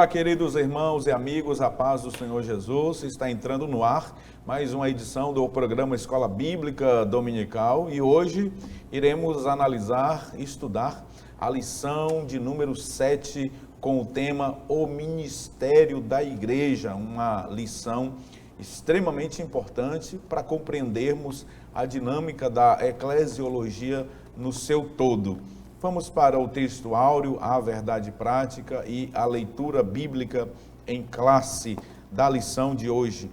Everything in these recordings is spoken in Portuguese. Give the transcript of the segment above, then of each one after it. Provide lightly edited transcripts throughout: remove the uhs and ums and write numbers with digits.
Olá, queridos irmãos e amigos, a paz do Senhor Jesus. Está entrando no ar mais uma edição do programa Escola Bíblica Dominical e hoje iremos analisar, estudar a lição de número 7 com o tema O Ministério da Igreja, uma lição extremamente importante para compreendermos a dinâmica da eclesiologia no seu todo. Vamos para o texto áureo, a verdade prática e a leitura bíblica em classe da lição de hoje.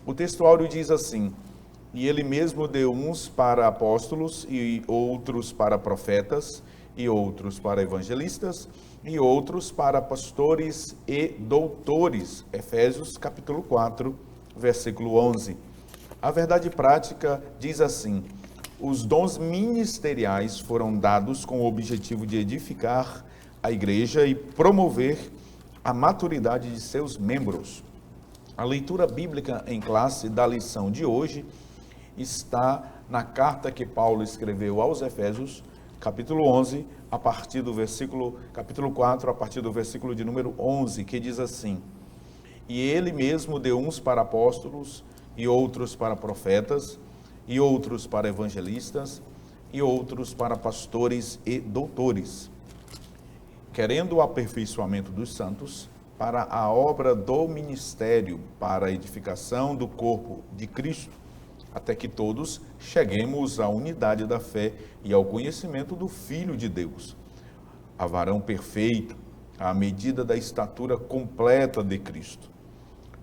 O texto áureo diz assim: E ele mesmo deu uns para apóstolos, e outros para profetas, e outros para evangelistas, e outros para pastores e doutores. Efésios capítulo 4, versículo 11. A verdade prática diz assim: Os dons ministeriais foram dados com o objetivo de edificar a igreja e promover a maturidade de seus membros. A leitura bíblica em classe da lição de hoje está na carta que Paulo escreveu aos Efésios, capítulo 11, a partir do versículo, capítulo 4, a partir do versículo de número 11, que diz assim: E ele mesmo deu uns para apóstolos, e outros para profetas, e outros para evangelistas, e outros para pastores e doutores, querendo o aperfeiçoamento dos santos, para a obra do ministério, para a edificação do corpo de Cristo, até que todos cheguemos à unidade da fé e ao conhecimento do Filho de Deus, a varão perfeito, à medida da estatura completa de Cristo,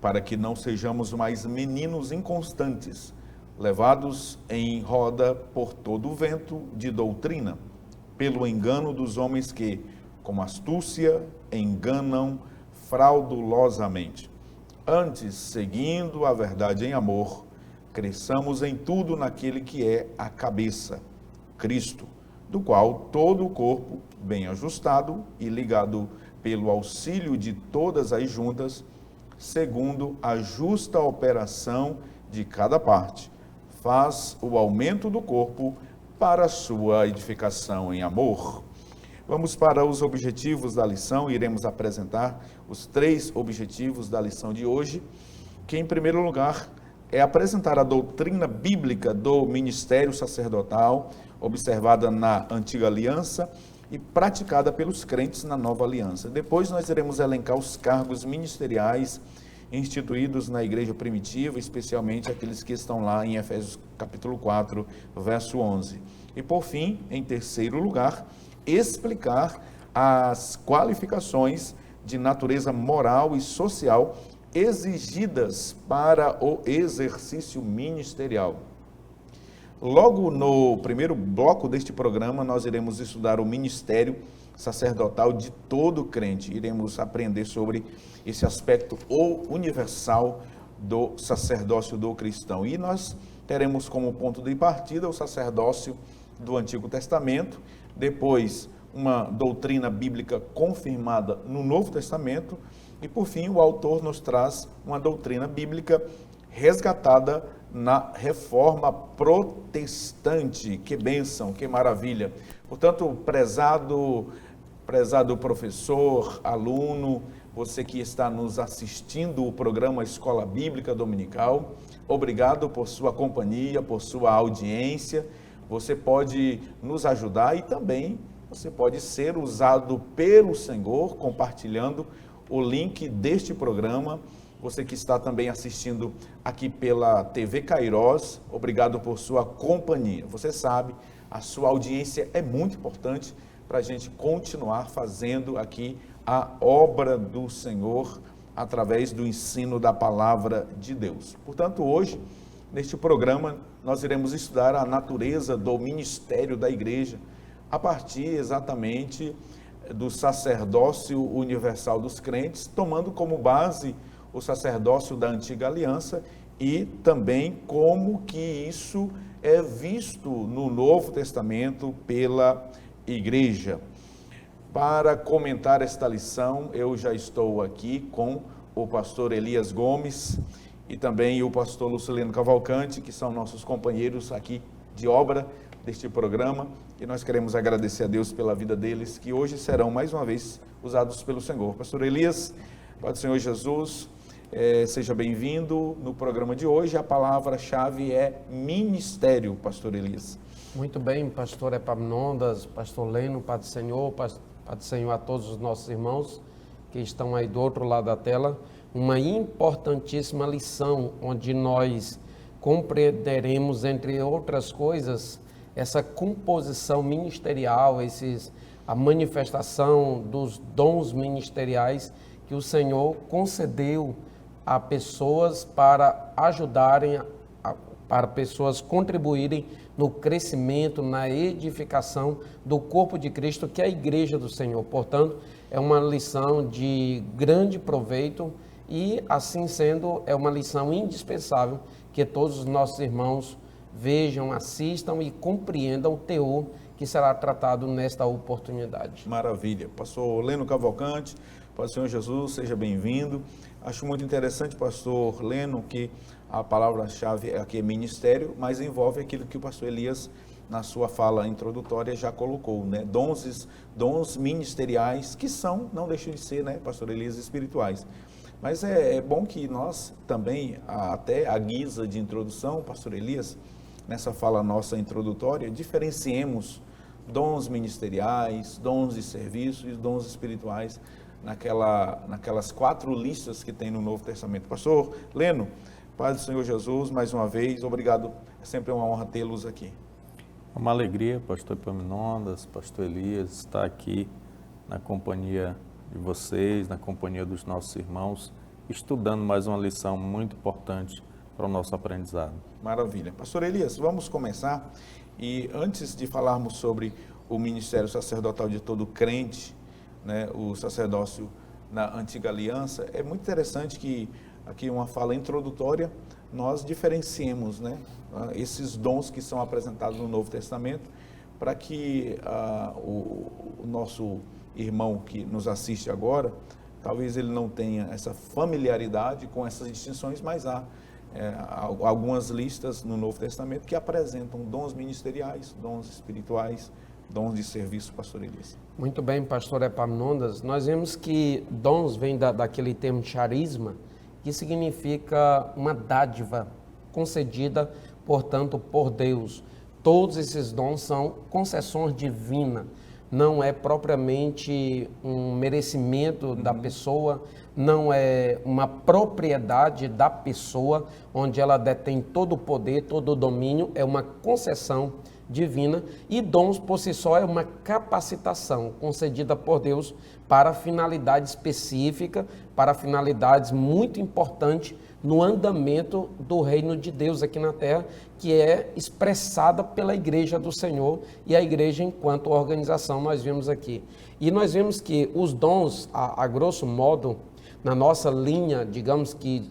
para que não sejamos mais meninos inconstantes, levados em roda por todo o vento de doutrina, pelo engano dos homens que, com astúcia, enganam fraudulosamente. Antes, seguindo a verdade em amor, cresçamos em tudo naquele que é a cabeça, Cristo, do qual todo o corpo, bem ajustado e ligado pelo auxílio de todas as juntas, segundo a justa operação de cada parte, faz o aumento do corpo para a sua edificação em amor. Vamos para os objetivos da lição, iremos apresentar os 3 objetivos da lição de hoje, que em primeiro lugar é apresentar a doutrina bíblica do ministério sacerdotal, observada na Antiga Aliança e praticada pelos crentes na Nova Aliança. Depois nós iremos elencar os cargos ministeriais instituídos na igreja primitiva, especialmente aqueles que estão lá em Efésios capítulo 4, verso 11. E por fim, em terceiro lugar, explicar as qualificações de natureza moral e social exigidas para o exercício ministerial. Logo no primeiro bloco deste programa, nós iremos estudar o ministério sacerdotal de todo crente. Iremos aprender sobre esse aspecto universal do sacerdócio do cristão. E nós teremos como ponto de partida o sacerdócio do Antigo Testamento, depois uma doutrina bíblica confirmada no Novo Testamento e, por fim, o autor nos traz uma doutrina bíblica resgatada na Reforma Protestante. Que bênção, que maravilha! Portanto, prezado professor, aluno, você que está nos assistindo o programa Escola Bíblica Dominical, obrigado por sua companhia, por sua audiência. Você pode nos ajudar e também você pode ser usado pelo Senhor compartilhando o link deste programa. Você que está também assistindo aqui pela TV Kairos, obrigado por sua companhia. Você sabe, a sua audiência é muito importante para a gente continuar fazendo aqui a obra do Senhor através do ensino da palavra de Deus. Portanto, hoje, neste programa, nós iremos estudar a natureza do ministério da igreja, a partir exatamente do sacerdócio universal dos crentes, tomando como base o sacerdócio da Antiga Aliança e também como que isso é visto no Novo Testamento pela igreja. Para comentar esta lição, eu já estou aqui com o pastor Elias Gomes e também o pastor Lucileno Cavalcante, que são nossos companheiros aqui de obra deste programa, e nós queremos agradecer a Deus pela vida deles, que hoje serão mais uma vez usados pelo Senhor. Pastor Elias, Pai do Senhor Jesus, seja bem-vindo. No programa de hoje, a palavra-chave é ministério, pastor Elias. Muito bem, pastor Epaminondas, pastor Leno, Pai do Senhor, Pai do Senhor a todos os nossos irmãos que estão aí do outro lado da tela. Uma importantíssima lição, onde nós compreenderemos, entre outras coisas, essa composição ministerial, a manifestação dos dons ministeriais que o Senhor concedeu a pessoas para ajudarem, para pessoas contribuírem no crescimento, na edificação do corpo de Cristo, que é a igreja do Senhor. Portanto, é uma lição de grande proveito e, assim sendo, é uma lição indispensável que todos os nossos irmãos vejam, assistam e compreendam o teor que será tratado nesta oportunidade. Maravilha. Pastor Leno Cavalcante, Pai do Senhor Jesus, seja bem-vindo. Acho muito interessante, pastor Leno, que a palavra-chave aqui é ministério, mas envolve aquilo que o pastor Elias, na sua fala introdutória, já colocou, né? Dons ministeriais, que são, não deixam de ser, né, pastor Elias, espirituais. Mas é bom que nós também, até a guisa de introdução, pastor Elias, nessa fala nossa introdutória, diferenciemos dons ministeriais, dons de serviço e dons espirituais naquelas 4 listas que tem no Novo Testamento. Pastor Leno, Pai do Senhor Jesus, mais uma vez, obrigado, é sempre uma honra tê-los aqui. É uma alegria, pastor Epaminondas, pastor Elias, estar aqui na companhia de vocês, na companhia dos nossos irmãos, estudando mais uma lição muito importante para o nosso aprendizado. Maravilha. Pastor Elias, vamos começar. E antes de falarmos sobre o ministério sacerdotal de todo crente, né, o sacerdócio na Antiga Aliança, é muito interessante que aqui uma fala introdutória, nós diferenciemos, né, esses dons que são apresentados no Novo Testamento, para que o nosso irmão que nos assiste agora, talvez ele não tenha essa familiaridade com essas distinções, mas há algumas listas no Novo Testamento que apresentam dons ministeriais, dons espirituais, dons de serviço, pastor Elias. Muito bem, pastor Epaminondas. Nós vemos que dons vem daquele termo charisma, que significa uma dádiva concedida, portanto, por Deus. Todos esses dons são concessões divinas. Não é propriamente um merecimento da pessoa, não é uma propriedade da pessoa, onde ela detém todo o poder, todo o domínio, é uma concessão divina, e dons por si só é uma capacitação concedida por Deus para finalidade específica, para finalidades muito importantes no andamento do reino de Deus aqui na terra, que é expressada pela igreja do Senhor e a igreja enquanto organização nós vimos aqui. E nós vemos que os dons, a grosso modo, na nossa linha, digamos que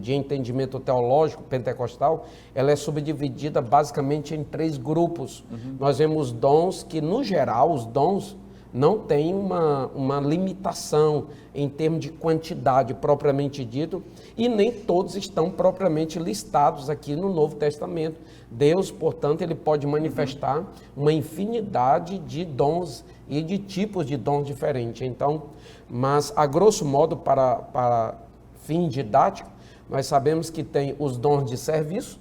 de entendimento teológico pentecostal, ela é subdividida basicamente em 3 grupos. Nós vemos dons que, no geral, os dons não têm uma limitação em termos de quantidade propriamente dito, e nem todos estão propriamente listados aqui no Novo Testamento. Deus, portanto, ele pode manifestar uma infinidade de dons e de tipos de dons diferentes. Então, mas a grosso modo, para fim didático, nós sabemos que tem os dons de serviço,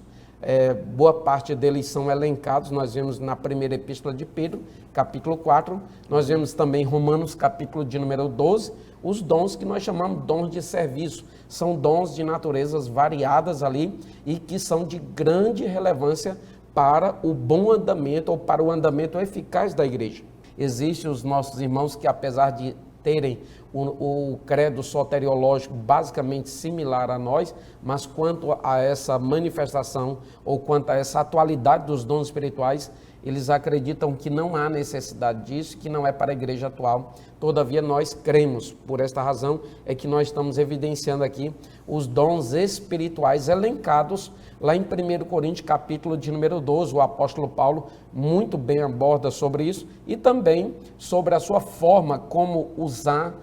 boa parte deles são elencados, nós vemos na primeira epístola de Pedro, capítulo 4, nós vemos também em Romanos, capítulo de número 12, os dons que nós chamamos dons de serviço, são dons de naturezas variadas ali e que são de grande relevância para o bom andamento ou para o andamento eficaz da igreja. Existem os nossos irmãos que, apesar de terem o credo soteriológico basicamente similar a nós, mas quanto a essa manifestação ou quanto a essa atualidade dos dons espirituais, eles acreditam que não há necessidade disso, que não é para a igreja atual. Todavia, nós cremos. Por esta razão é que nós estamos evidenciando aqui os dons espirituais elencados lá em 1 Coríntios, capítulo de número 12. O apóstolo Paulo muito bem aborda sobre isso e também sobre a sua forma como usar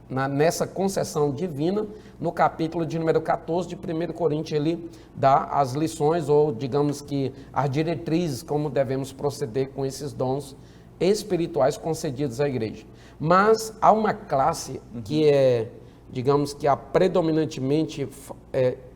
nessa concessão divina. No capítulo de número 14 de 1 Coríntios, ele dá as lições, ou digamos que as diretrizes, como devemos proceder com esses dons espirituais concedidos à igreja. Mas há uma classe que é, digamos que a predominantemente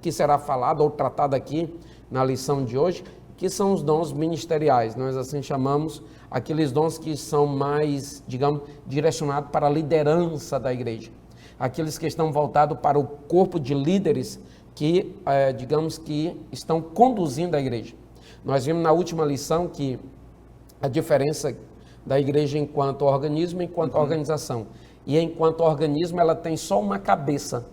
que será falada ou tratada aqui na lição de hoje, que são os dons ministeriais. Nós assim chamamos aqueles dons que são mais, digamos, direcionados para a liderança da igreja. Aqueles que estão voltados para o corpo de líderes que, digamos que estão conduzindo a igreja. Nós vimos na última lição que a diferença da igreja enquanto organismo, enquanto organização. E enquanto organismo ela tem só uma cabeça,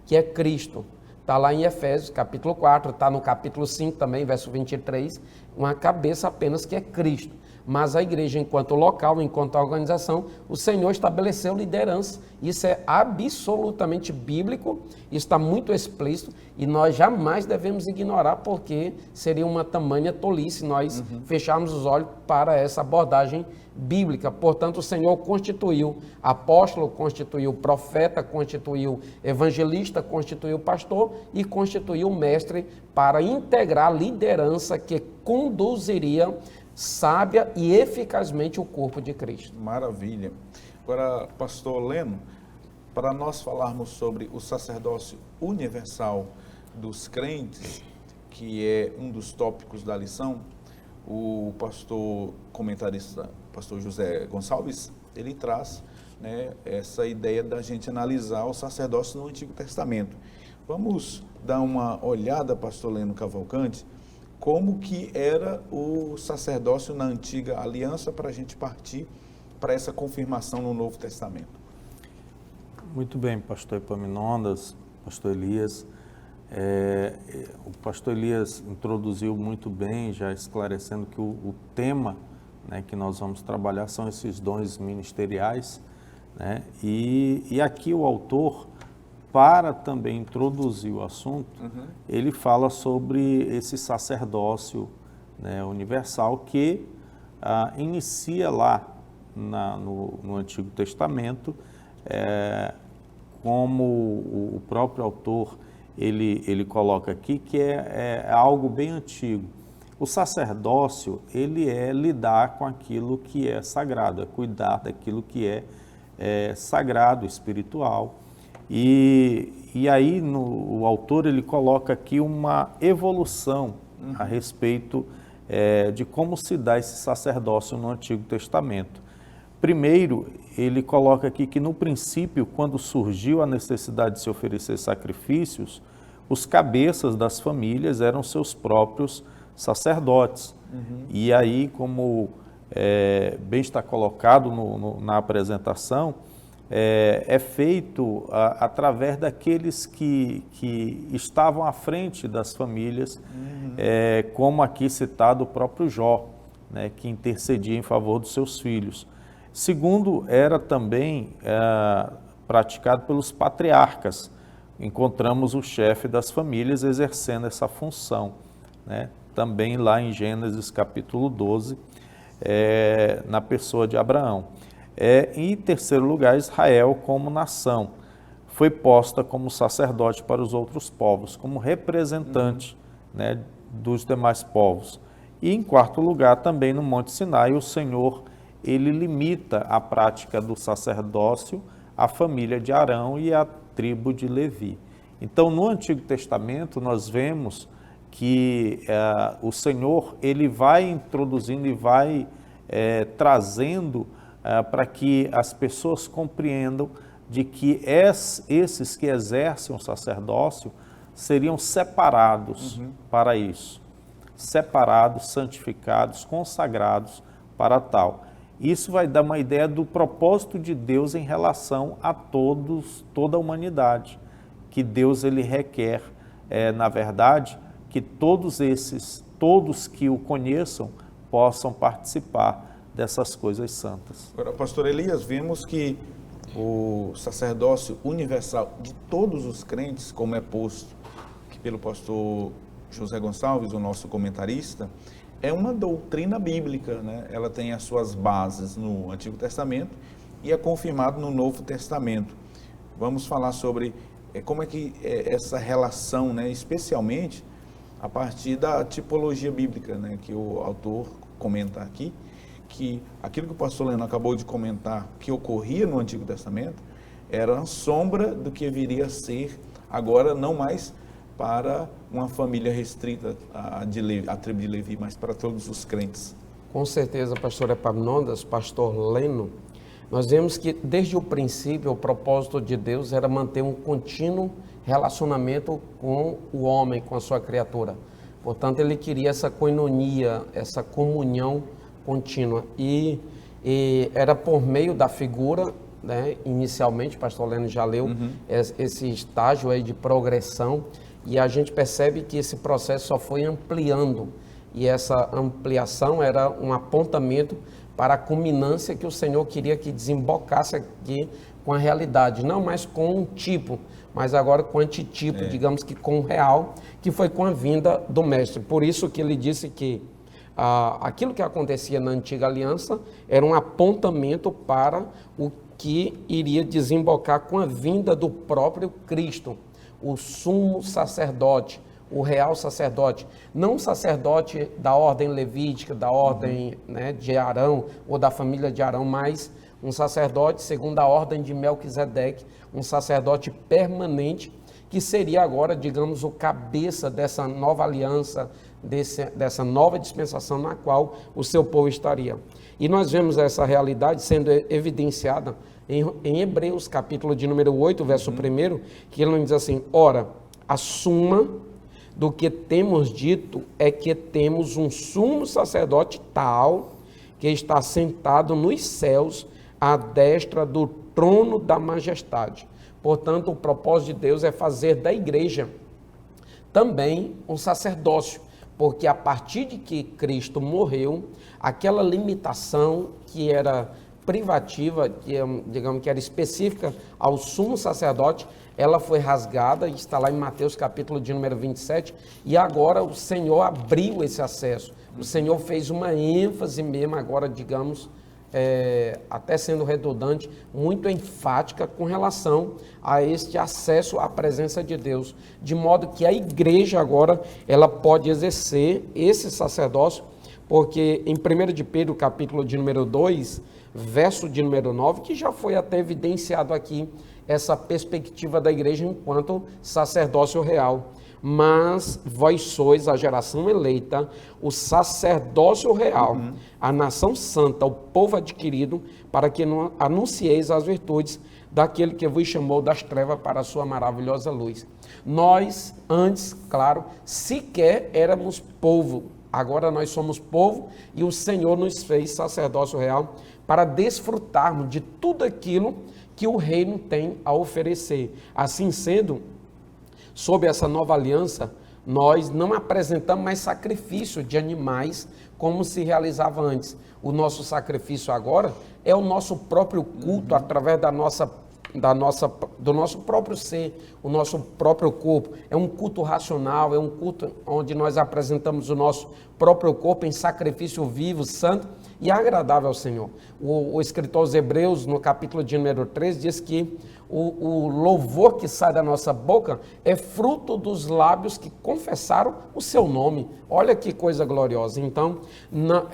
que é Cristo. Está lá em Efésios, capítulo 4, está no capítulo 5 também, verso 23, uma cabeça apenas que é Cristo. Mas a igreja, enquanto local, enquanto organização, o Senhor estabeleceu liderança. Isso é absolutamente bíblico, está muito explícito e nós jamais devemos ignorar, porque seria uma tamanha tolice nós fecharmos os olhos para essa abordagem bíblica. Portanto, o Senhor constituiu apóstolo, constituiu profeta, constituiu evangelista, constituiu pastor e constituiu mestre para integrar a liderança que conduziria sábia e eficazmente o corpo de Cristo. Maravilha. Agora, pastor Leno, para nós falarmos sobre o sacerdócio universal dos crentes, que é um dos tópicos da lição, o pastor comentarista, pastor José Gonçalves, ele traz, né, essa ideia da gente analisar o sacerdócio no Antigo Testamento. Vamos dar uma olhada, pastor Leno Cavalcante, como que era o sacerdócio na Antiga Aliança, para a gente partir para essa confirmação no Novo Testamento. Muito bem, pastor Epaminondas, pastor Elias. O pastor Elias introduziu muito bem, já esclarecendo que o tema, né, que nós vamos trabalhar são esses dons ministeriais, né? E aqui o autor, para também introduzir o assunto, ele fala sobre esse sacerdócio, né, universal que inicia lá no Antigo Testamento, como o próprio autor ele coloca aqui, que é algo bem antigo. O sacerdócio, ele é lidar com aquilo que é sagrado, é cuidar daquilo que é sagrado, espiritual. E aí o autor ele coloca aqui uma evolução a respeito de como se dá esse sacerdócio no Antigo Testamento. Primeiro, ele coloca aqui que no princípio, quando surgiu a necessidade de se oferecer sacrifícios, os cabeças das famílias eram seus próprios sacerdotes. E aí, como bem está colocado na apresentação, é feito através daqueles que estavam à frente das famílias, como aqui citado o próprio Jó, né, que intercedia em favor dos seus filhos. Segundo, era também praticado pelos patriarcas. Encontramos o chefe das famílias exercendo essa função, né, também lá em Gênesis capítulo 12, na pessoa de Abraão. Em terceiro lugar, Israel como nação foi posta como sacerdote para os outros povos, como representante, né, dos demais povos. E em quarto lugar, também no Monte Sinai, o Senhor ele limita a prática do sacerdócio à família de Arão e à tribo de Levi. Então, no Antigo Testamento, nós vemos que o Senhor ele vai introduzindo e vai trazendo para que as pessoas compreendam de que esses que exercem o sacerdócio seriam separados para isso, separados, santificados, consagrados para tal. Isso vai dar uma ideia do propósito de Deus em relação a toda a humanidade, que Deus ele requer, na verdade, que todos que o conheçam possam participar dessas coisas santas. Agora, pastor Elias, vimos que o sacerdócio universal de todos os crentes, como é posto aqui pelo pastor José Gonçalves, o nosso comentarista, é uma doutrina bíblica, né? Ela tem as suas bases no Antigo Testamento e é confirmado no Novo Testamento. Vamos falar sobre como é que é essa relação, né? Especialmente a partir da tipologia bíblica, né? Que o autor comenta aqui, que aquilo que o pastor Leno acabou de comentar, que ocorria no Antigo Testamento, era a sombra do que viria a ser agora, não mais para uma família restrita à tribo de Levi, mas para todos os crentes. Com certeza, pastor Epaminondas, pastor Leno, nós vemos que desde o princípio o propósito de Deus era manter um contínuo relacionamento com o homem, com a sua criatura. Portanto, ele queria essa koinonia, essa comunhão contínua. E era por meio da figura, né, inicialmente, pastor Leno já leu esse estágio aí de progressão, e a gente percebe que esse processo só foi ampliando. E essa ampliação era um apontamento para a culminância que o Senhor queria que desembocasse aqui com a realidade, não mais com um tipo, mas agora com antitipo, digamos que com o real, que foi com a vinda do Mestre. Por isso que ele disse que aquilo que acontecia na antiga aliança era um apontamento para o que iria desembocar com a vinda do próprio Cristo, o sumo sacerdote, o real sacerdote, não um sacerdote da ordem levítica, da ordem, né, de Arão ou da família de Arão, mas um sacerdote segundo a ordem de Melquisedeque, um sacerdote permanente, que seria agora, digamos, o cabeça dessa nova aliança, dessa nova dispensação na qual o seu povo estaria. E nós vemos essa realidade sendo evidenciada em Hebreus, capítulo de número 8, verso 1, que ele nos diz assim: ora, a suma do que temos dito é que temos um sumo sacerdote tal, que está sentado nos céus, à destra do trono da majestade. Portanto, o propósito de Deus é fazer da igreja também um sacerdócio, porque a partir de que Cristo morreu, aquela limitação que era privativa, que digamos que era específica ao sumo sacerdote, ela foi rasgada, está lá em Mateus capítulo de número 27, e agora o Senhor abriu esse acesso. O Senhor fez uma ênfase mesmo agora, digamos, até sendo redundante, muito enfática com relação a este acesso à presença de Deus, de modo que a igreja agora, ela pode exercer esse sacerdócio, porque em 1 de Pedro, capítulo de número 2, verso de número 9, que já foi até evidenciado aqui, essa perspectiva da igreja enquanto sacerdócio real. Mas vós sois a geração eleita, o sacerdócio real, a nação santa, o povo adquirido, para que anuncieis as virtudes daquele que vos chamou das trevas para a sua maravilhosa luz. Nós, antes, claro, sequer éramos povo, agora nós somos povo, e o Senhor nos fez sacerdócio real para desfrutarmos de tudo aquilo que o reino tem a oferecer. Assim sendo, sob essa nova aliança, nós não apresentamos mais sacrifício de animais como se realizava antes. O nosso sacrifício agora é o nosso próprio culto através do nosso próprio ser, o nosso próprio corpo. É um culto racional, é um culto onde nós apresentamos o nosso próprio corpo em sacrifício vivo, santo e agradável ao Senhor. O escritor aos Hebreus, no capítulo de número 13, diz que o louvor que sai da nossa boca é fruto dos lábios que confessaram o seu nome. Olha que coisa gloriosa. Então,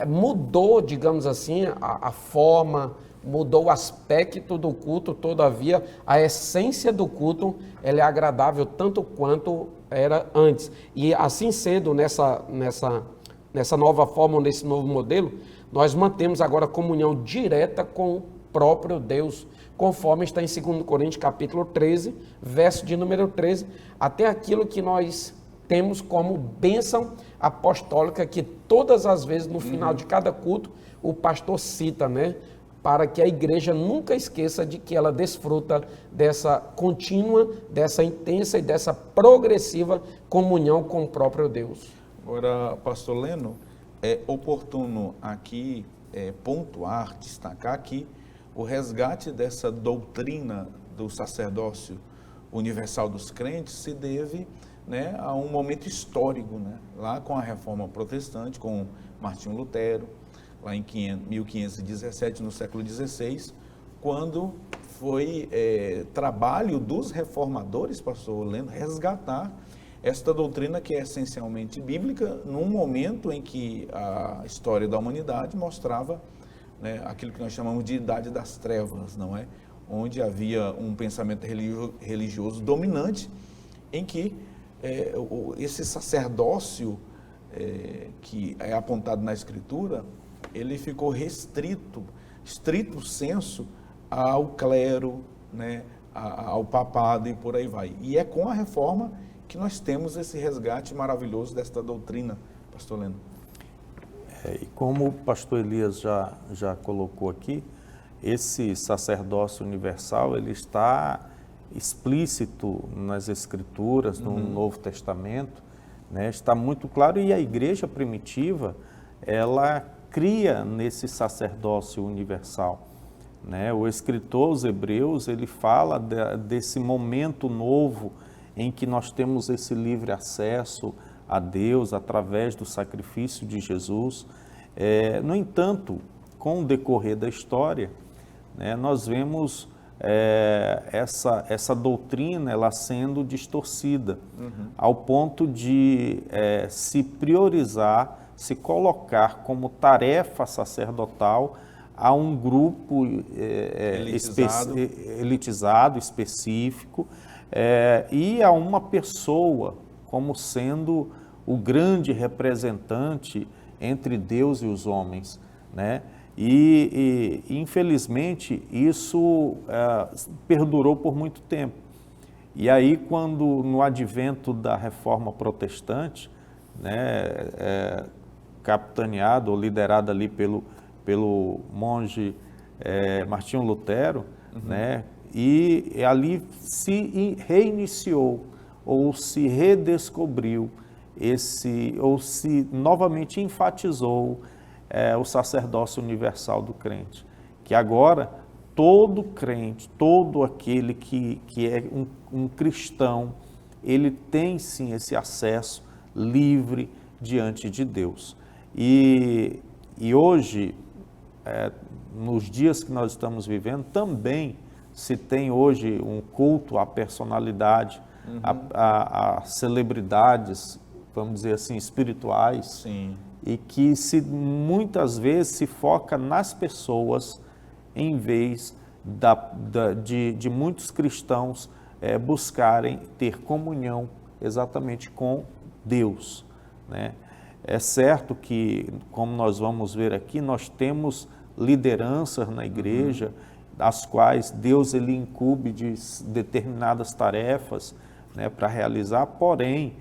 mudou, digamos assim, a forma, mudou o aspecto do culto, todavia, a essência do culto, ela é agradável tanto quanto era antes. E assim sendo, nessa nova forma, nesse novo modelo, nós mantemos agora comunhão direta com o próprio Deus, conforme está em 2 Coríntios capítulo 13, verso de número 13, até aquilo que nós temos como bênção apostólica, que todas as vezes, no final de cada culto, o pastor cita, né? Para que a igreja nunca esqueça de que ela desfruta dessa contínua, dessa intensa e dessa progressiva comunhão com o próprio Deus. Agora, pastor Leno, é oportuno aqui pontuar, destacar que o resgate dessa doutrina do sacerdócio universal dos crentes se deve, né, a um momento histórico, né, lá com a Reforma Protestante, com Martinho Lutero, lá em 1517, no século XVI, quando foi trabalho dos reformadores, pastor Leno, resgatar esta doutrina que é essencialmente bíblica, num momento em que a história da humanidade mostrava, né, aquilo que nós chamamos de idade das trevas, não é? onde havia um pensamento religioso dominante, em que esse sacerdócio que é apontado na Escritura, ele ficou restrito, estrito senso ao clero, né, ao papado e por aí vai. E é com a reforma que nós temos esse resgate maravilhoso desta doutrina, pastor Leno. E como o pastor Elias já colocou aqui, esse sacerdócio universal, ele está explícito nas Escrituras, no Novo Testamento, né? Está muito claro, e a igreja primitiva, ela cria nesse sacerdócio universal, né? O escritor aos Hebreus, ele fala desse momento novo em que nós temos esse livre acesso a Deus através do sacrifício de Jesus. No entanto, com o decorrer da história, né, nós vemos essa doutrina ela sendo distorcida, ao ponto de se priorizar, se colocar como tarefa sacerdotal a um grupo elitizado, específico, e a uma pessoa como sendo o grande representante entre Deus e os homens, né? E infelizmente, isso perdurou por muito tempo. E aí, quando no advento da Reforma Protestante, né, capitaneado ou liderado ali pelo monge Martinho Lutero, né, e ali se reiniciou ou se redescobriu ou se novamente enfatizou o sacerdócio universal do crente, que agora todo crente, todo aquele que é um cristão, ele tem sim esse acesso livre diante de Deus. E hoje, nos dias que nós estamos vivendo, também se tem hoje um culto à personalidade, a celebridades, vamos dizer assim, espirituais. Sim. E que muitas vezes se foca nas pessoas, em vez de muitos cristãos buscarem ter comunhão exatamente com Deus, né? É certo que, como nós vamos ver aqui, nós temos lideranças na igreja, as quais Deus ele incumbe de determinadas tarefas, né, para realizar, porém,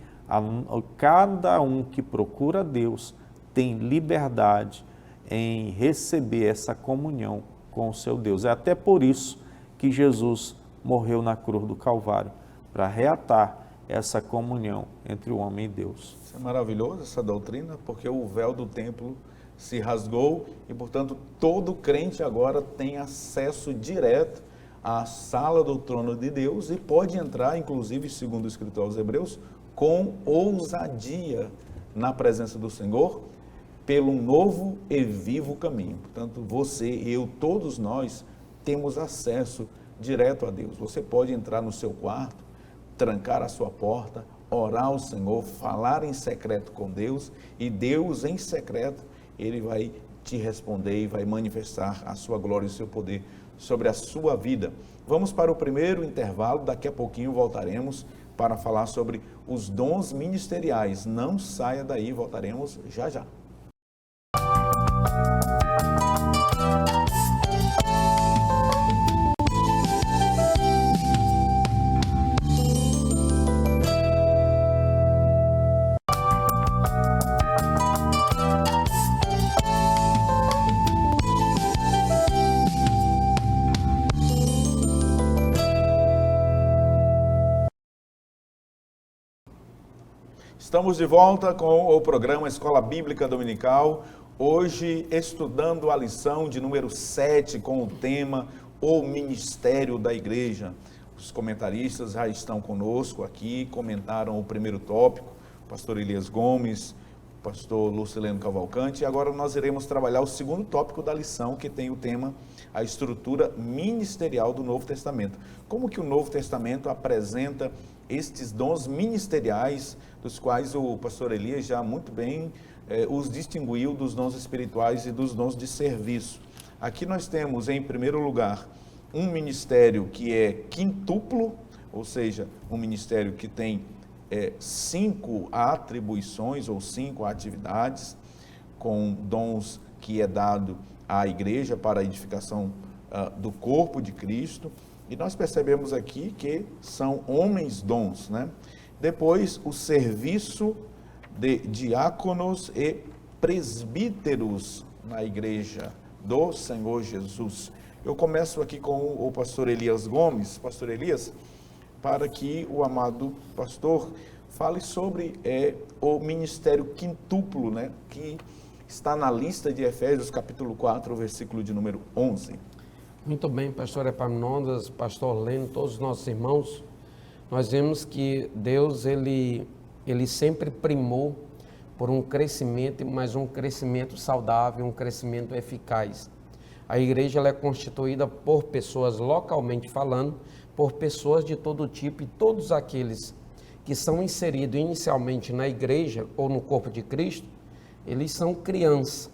cada um que procura Deus tem liberdade em receber essa comunhão com o seu Deus. É até por isso que Jesus morreu na cruz do Calvário, para reatar essa comunhão entre o homem e Deus. Isso é maravilhoso, essa doutrina, porque o véu do templo se rasgou e, portanto, todo crente agora tem acesso direto à sala do trono de Deus e pode entrar, inclusive, segundo o escritor aos Hebreus, com ousadia na presença do Senhor, pelo novo e vivo caminho. Portanto, você, eu, todos nós temos acesso direto a Deus. Você pode entrar no seu quarto, trancar a sua porta, orar ao Senhor, falar em secreto com Deus, e Deus em secreto, Ele vai te responder e vai manifestar a sua glória e o seu poder sobre a sua vida. Vamos para o primeiro intervalo, daqui a pouquinho voltaremos para falar sobre os dons ministeriais. Não saia daí, voltaremos já já. Estamos de volta com o programa Escola Bíblica Dominical, hoje estudando a lição de número 7 com o tema O Ministério da Igreja. Os comentaristas já estão conosco aqui, comentaram o primeiro tópico, o pastor Elias Gomes, o pastor Lucileno Cavalcante, e agora nós iremos trabalhar o segundo tópico da lição, que tem o tema a estrutura ministerial do Novo Testamento. Como que o Novo Testamento apresenta estes dons ministeriais, dos quais o pastor Elias já muito bem os distinguiu dos dons espirituais e dos dons de serviço. Aqui nós temos, em primeiro lugar, um ministério que é quintuplo, ou seja, um ministério que tem 5 atribuições ou 5 atividades, com dons que é dado à igreja para a edificação do corpo de Cristo. E nós percebemos aqui que são homens dons, né? Depois, o serviço de diáconos e presbíteros na igreja do Senhor Jesus. Eu começo aqui com o pastor Elias Gomes. Pastor Elias, para que o amado pastor fale sobre o ministério quintuplo, né, que está na lista de Efésios, capítulo 4, versículo de número 11. Muito bem, pastor Epaminondas, pastor Leno, todos os nossos irmãos. Nós vemos que Deus, ele sempre primou por um crescimento, mas um crescimento saudável, um crescimento eficaz. A igreja ela é constituída por pessoas, localmente falando, por pessoas de todo tipo, e todos aqueles que são inseridos inicialmente na igreja ou no corpo de Cristo, eles são crianças.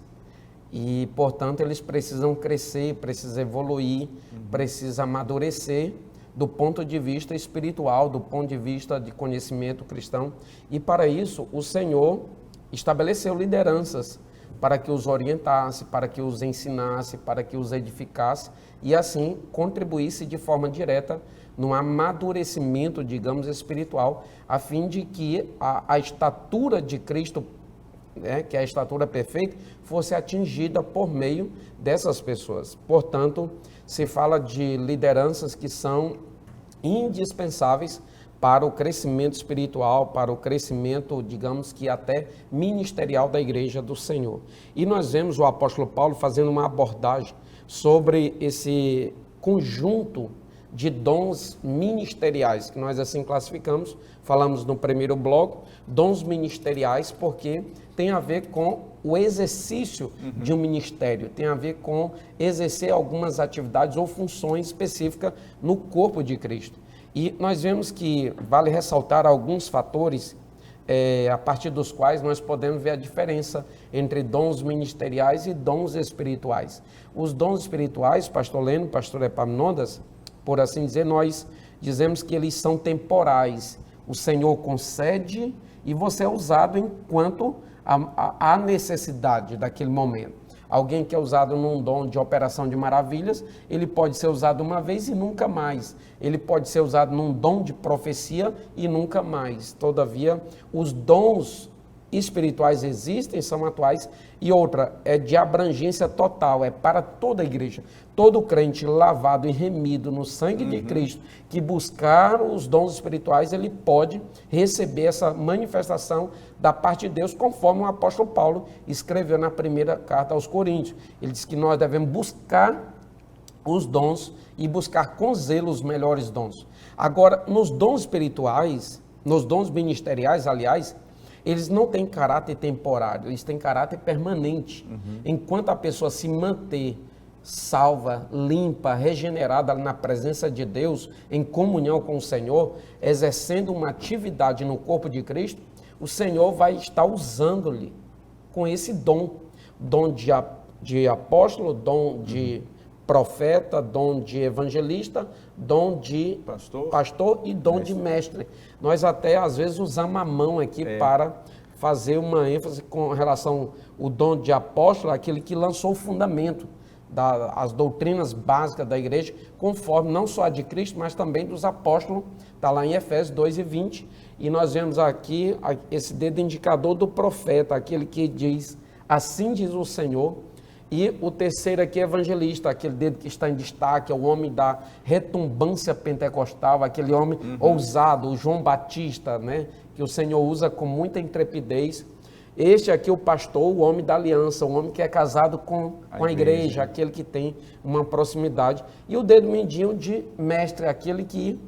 E, portanto, eles precisam crescer, precisam evoluir, precisam amadurecer do ponto de vista espiritual, do ponto de vista de conhecimento cristão. E, para isso, o Senhor estabeleceu lideranças para que os orientasse, para que os ensinasse, para que os edificasse e, assim, contribuísse de forma direta no amadurecimento, digamos, espiritual, a fim de que a estatura de Cristo, que é a estatura perfeita, fosse atingida por meio dessas pessoas. Portanto, se fala de lideranças que são indispensáveis para o crescimento espiritual, para o crescimento, digamos que até ministerial da igreja do Senhor. E nós vemos o apóstolo Paulo fazendo uma abordagem sobre esse conjunto de dons ministeriais, que nós assim classificamos, falamos no primeiro bloco, dons ministeriais, porque tem a ver com o exercício de um ministério, tem a ver com exercer algumas atividades ou funções específicas no corpo de Cristo. E nós vemos que vale ressaltar alguns fatores a partir dos quais nós podemos ver a diferença entre dons ministeriais e dons espirituais. Os dons espirituais, pastor Leno, pastor Epaminondas, por assim dizer, nós dizemos que eles são temporais. O Senhor concede e você é usado enquanto há necessidade daquele momento. Alguém que é usado num dom de operação de maravilhas, ele pode ser usado uma vez e nunca mais. Ele pode ser usado num dom de profecia e nunca mais. Todavia, os dons espirituais existem, são atuais, e outra é de abrangência total, é para toda a igreja. Todo crente lavado e remido no sangue de Cristo, que buscar os dons espirituais, ele pode receber essa manifestação da parte de Deus, conforme o apóstolo Paulo escreveu na primeira carta aos Coríntios. Ele diz que nós devemos buscar os dons e buscar com zelo os melhores dons. Agora, nos dons espirituais, nos dons ministeriais, aliás, eles não têm caráter temporário, eles têm caráter permanente. Enquanto a pessoa se manter salva, limpa, regenerada na presença de Deus, em comunhão com o Senhor, exercendo uma atividade no corpo de Cristo, o Senhor vai estar usando-lhe com esse dom de apóstolo, dom de profeta, dom de evangelista, dom de pastor e dom de mestre. Nós até às vezes usamos a mão aqui para fazer uma ênfase com relação ao dom de apóstolo, aquele que lançou o fundamento das doutrinas básicas da igreja, conforme não só a de Cristo, mas também dos apóstolos, está lá em Efésios 2:20, e nós vemos aqui esse dedo indicador do profeta, aquele que diz, assim diz o Senhor. E o terceiro aqui é evangelista, aquele dedo que está em destaque, é o homem da retumbância pentecostal, aquele homem ousado, o João Batista, né, que o Senhor usa com muita intrepidez. Este aqui, o pastor, o homem da aliança, o homem que é casado com a igreja, aquele que tem uma proximidade. E o dedo mindinho de mestre, aquele que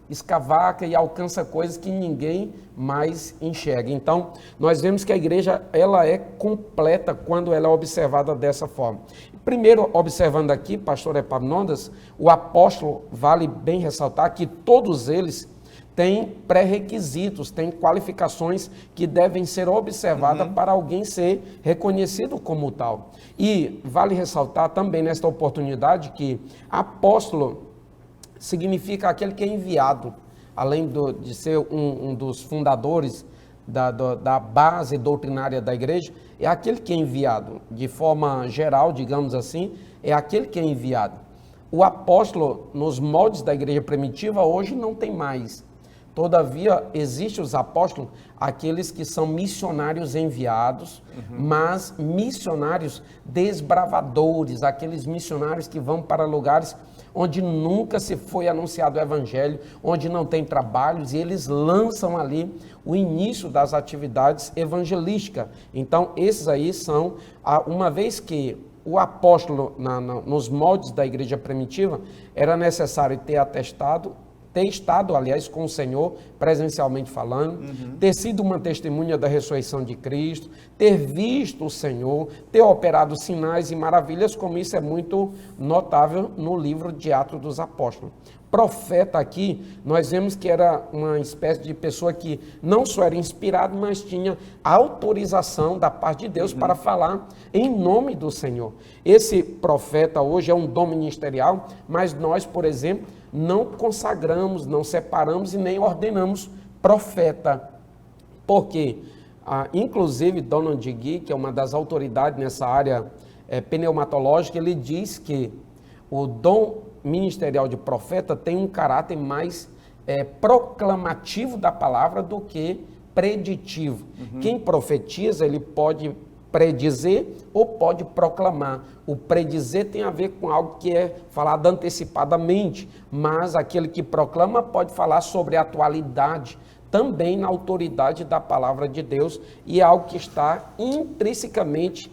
escavaca e alcança coisas que ninguém mais enxerga. Então, nós vemos que a igreja ela é completa quando ela é observada dessa forma. Primeiro, observando aqui, pastor Epaminondas, o apóstolo, vale bem ressaltar que todos eles têm pré-requisitos, têm qualificações que devem ser observadas para alguém ser reconhecido como tal. E vale ressaltar também nesta oportunidade que apóstolo significa aquele que é enviado, além de ser um dos fundadores da base doutrinária da igreja, é aquele que é enviado. De forma geral, digamos assim, é aquele que é enviado. O apóstolo, nos moldes da igreja primitiva, hoje não tem mais. Todavia, existem os apóstolos, aqueles que são missionários enviados, mas missionários desbravadores, aqueles missionários que vão para lugares onde nunca se foi anunciado o evangelho, onde não tem trabalhos, e eles lançam ali o início das atividades evangelísticas. Então, esses aí são, uma vez que o apóstolo, nos moldes da igreja primitiva, era necessário ter estado, aliás, com o Senhor, presencialmente falando, ter sido uma testemunha da ressurreição de Cristo, ter visto o Senhor, ter operado sinais e maravilhas, como isso é muito notável no livro de Atos dos Apóstolos. Profeta aqui, nós vemos que era uma espécie de pessoa que não só era inspirado, mas tinha autorização da parte de Deus para falar em nome do Senhor. Esse profeta hoje é um dom ministerial, mas nós, por exemplo, não consagramos, não separamos e nem ordenamos profeta. Por quê? Inclusive, Donald Gee, que é uma das autoridades nessa área pneumatológica, ele diz que o dom ministerial de profeta tem um caráter mais proclamativo da palavra do que preditivo. Quem profetiza, ele pode predizer ou pode proclamar. O predizer tem a ver com algo que é falado antecipadamente, mas aquele que proclama pode falar sobre a atualidade, também na autoridade da palavra de Deus, e é algo que está intrinsecamente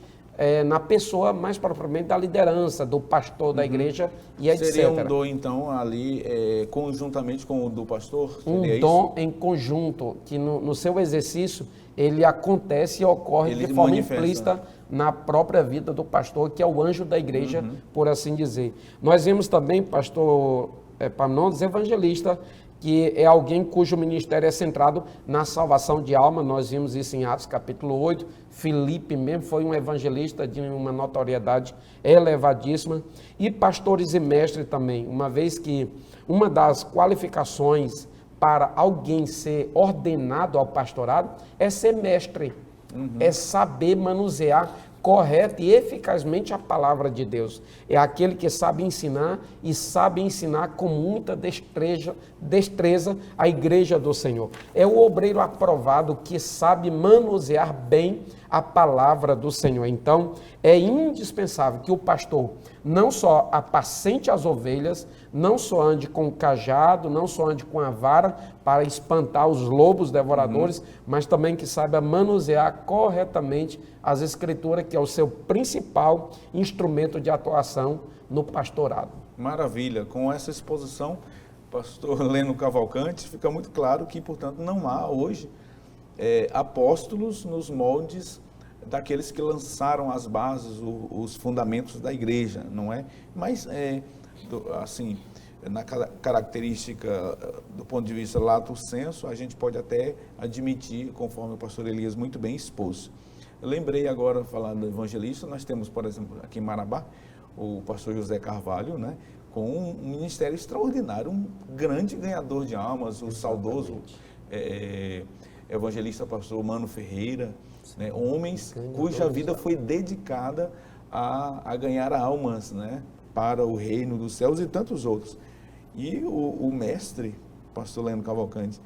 na pessoa, mais propriamente da liderança, do pastor da igreja e etc. Seria um dom, então, ali, conjuntamente com o do pastor? Um dom em conjunto, que no seu exercício, ele acontece e ocorre de forma implícita na própria vida do pastor, que é o anjo da igreja, por assim dizer. Nós vemos também, pastor Epaminondas, evangelista, que é alguém cujo ministério é centrado na salvação de alma. Nós vimos isso em Atos capítulo 8. Filipe mesmo foi um evangelista de uma notoriedade elevadíssima. E pastores e mestres também, uma vez que uma das qualificações para alguém ser ordenado ao pastorado é ser mestre, é saber manusear correta e eficazmente a palavra de Deus. É aquele que sabe ensinar e sabe ensinar com muita destreza a igreja do Senhor. É o obreiro aprovado que sabe manusear bem a palavra do Senhor. Então, é indispensável que o pastor não só apacente as ovelhas, não só ande com o cajado, não só ande com a vara para espantar os lobos devoradores, mas também que saiba manusear corretamente as escrituras, que é o seu principal instrumento de atuação no pastorado. Maravilha. Com essa exposição, pastor Leno Cavalcante, fica muito claro que, portanto, não há hoje apóstolos nos moldes daqueles que lançaram as bases, os fundamentos da igreja, não é? Mas, assim, na característica do ponto de vista lato sensu, a gente pode até admitir, conforme o pastor Elias muito bem expôs. Eu lembrei agora, falando do evangelista, nós temos, por exemplo, aqui em Marabá, o pastor José Carvalho, né, com um ministério extraordinário, um grande ganhador de almas, o saudoso evangelista pastor Mano Ferreira, né, homens cuja vida foi dedicada a ganhar almas, né, para o reino dos céus e tantos outros. E o mestre, pastor Leno Cavalcante,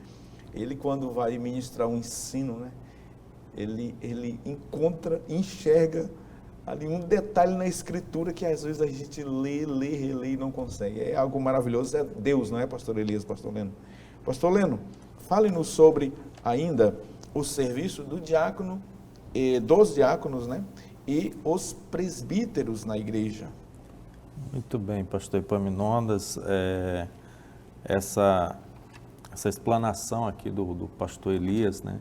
ele quando vai ministrar um ensino, né, ele enxerga ali um detalhe na escritura que às vezes a gente relê e não consegue. É algo maravilhoso, é Deus, não é, pastor Elias, pastor Leno? Pastor Leno, fale-nos sobre ainda o serviço do diácono, dos diáconos, né, e os presbíteros na igreja. Muito bem, pastor Epaminondas, essa explanação aqui do pastor Elias, né,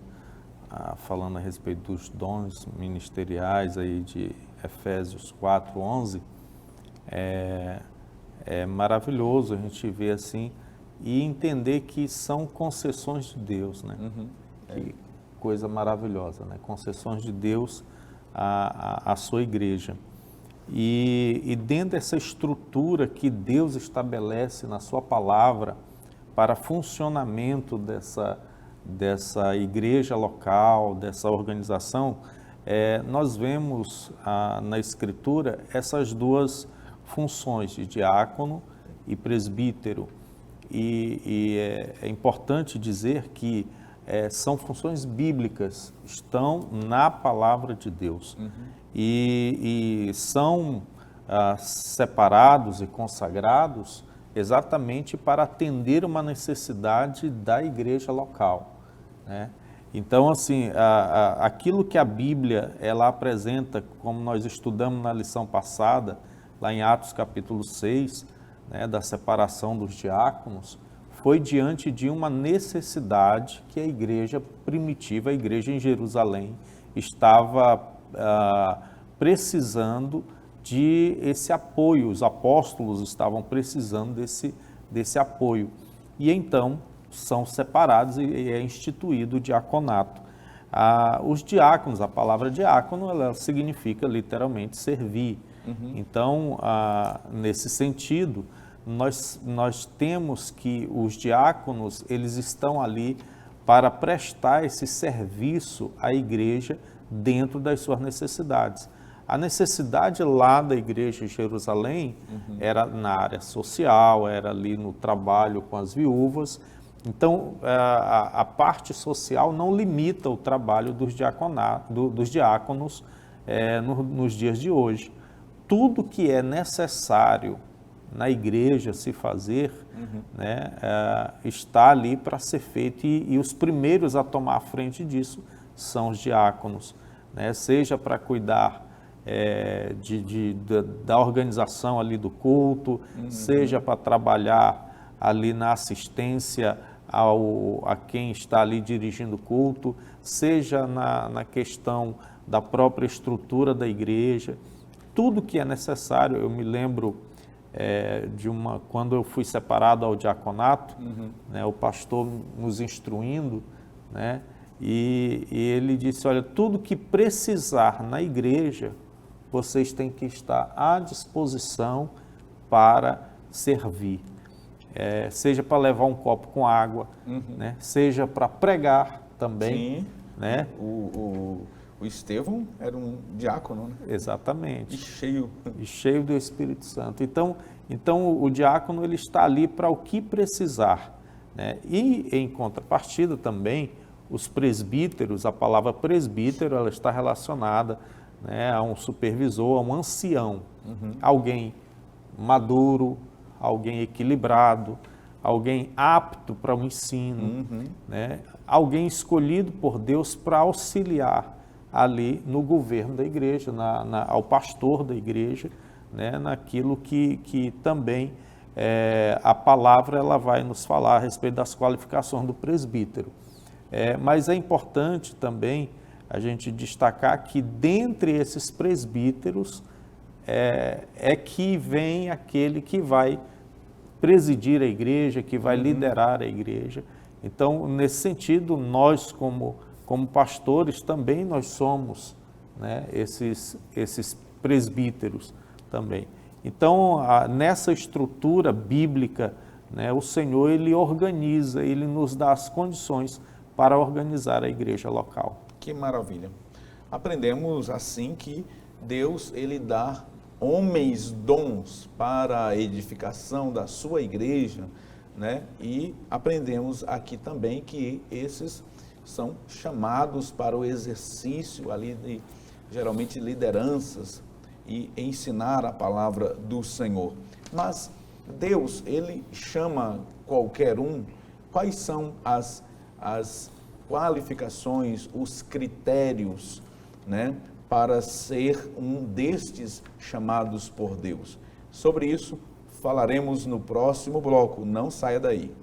falando a respeito dos dons ministeriais aí de Efésios 4:11, é maravilhoso a gente ver assim e entender que são concessões de Deus, né? Que coisa maravilhosa, né? Concessões de Deus à sua igreja. E dentro dessa estrutura que Deus estabelece na sua palavra para funcionamento dessa igreja local, dessa organização, nós vemos na Escritura essas duas funções, de diácono e presbítero. E é importante dizer que são funções bíblicas, estão na palavra de Deus. E são separados e consagrados exatamente para atender uma necessidade da igreja local, né? Então, assim, aquilo que a Bíblia ela apresenta, como nós estudamos na lição passada, lá em Atos capítulo 6, né, da separação dos diáconos, foi diante de uma necessidade que a igreja primitiva, a igreja em Jerusalém, estava precisando de esse apoio, os apóstolos estavam precisando desse apoio. E então são separados e é instituído o diaconato. Os diáconos, a palavra diácono, ela significa literalmente servir. Então, nesse sentido, nós temos que os diáconos, eles estão ali para prestar esse serviço à igreja dentro das suas necessidades. A necessidade lá da igreja em Jerusalém era na área social, era ali no trabalho com as viúvas. Então, a parte social não limita o trabalho dos diáconos nos dias de hoje. Tudo que é necessário na igreja se fazer, né, está ali para ser feito e os primeiros a tomar a frente disso são os diáconos, né, seja para cuidar da organização ali do culto, seja para trabalhar ali na assistência a quem está ali dirigindo o culto, seja na questão da própria estrutura da igreja, tudo que é necessário. Eu me lembro quando eu fui separado ao diaconato, né, o pastor nos instruindo, né, e ele disse, olha, tudo que precisar na igreja, vocês têm que estar à disposição para servir. Seja para levar um copo com água, né, seja para pregar também. Sim. Né? O Estevão era um diácono, né? Exatamente. E cheio do Espírito Santo. Então o diácono ele está ali para o que precisar, né? E em contrapartida também, os presbíteros, a palavra presbítero, ela está relacionada, né, a um supervisor, a um ancião, alguém maduro, alguém equilibrado, alguém apto para o ensino, né? Alguém escolhido por Deus para auxiliar ali no governo da igreja, ao pastor da igreja, né? Naquilo que também a palavra ela vai nos falar a respeito das qualificações do presbítero. Mas é importante também a gente destacar que dentre esses presbíteros que vem aquele que vai presidir a igreja, que vai liderar a igreja. Então, nesse sentido, nós como pastores também nós somos, né, esses presbíteros também. Então, nessa estrutura bíblica, né, o Senhor ele organiza, ele nos dá as condições para organizar a igreja local. Que maravilha. Aprendemos assim que Deus ele dá homens dons para a edificação da sua igreja, né? E aprendemos aqui também que esses são chamados para o exercício ali de geralmente lideranças e ensinar a palavra do Senhor. Mas Deus, ele chama qualquer um. Quais são as qualificações, os critérios, né, para ser um destes chamados por Deus? Sobre isso falaremos no próximo bloco. Não saia daí.